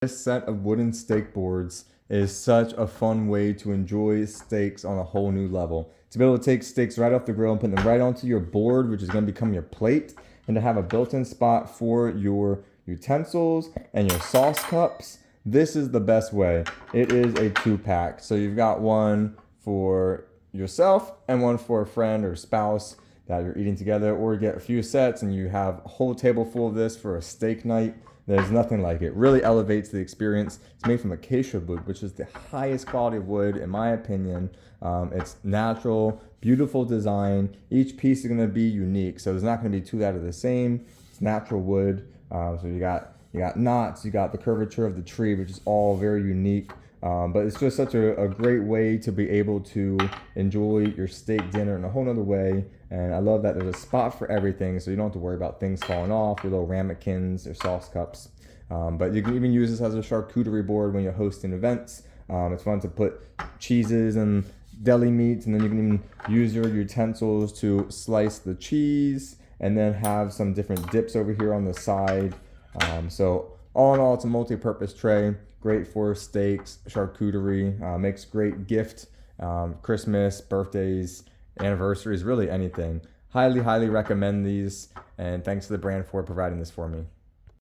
This set of wooden steak boards is such a fun way to enjoy steaks on a whole new level. To be able to take steaks right off the grill and put them right onto your board, which is going to become your plate, and to have a built-in spot for your utensils and your sauce cups. This is the best way. It is a 2-pack. So you've got one for yourself and one for a friend or spouse that you're eating together, or you get a few sets and you have a whole table full of this for a steak night. There's nothing like it. Really elevates the experience. It's made from acacia wood, which is the highest quality of wood, in my opinion. It's natural, beautiful design. Each piece is going to be unique, so there's not going to be two that are the same. It's natural wood. So you got knots, you got the curvature of the tree, which is all very unique. But it's just such a great way to be able to enjoy your steak dinner in a whole nother way. And I love that there's a spot for everything, so you don't have to worry about things falling off, your little ramekins or sauce cups. But you can even use this as a charcuterie board when you're hosting events. It's fun to put cheeses and deli meats, and then you can even use your utensils to slice the cheese and then have some different dips over here on the side. So all in all, it's a multi-purpose tray. Great for steaks, charcuterie, makes great gift, Christmas, birthdays, anniversaries, really anything. Highly, highly recommend these, and thanks to the brand for providing this for me.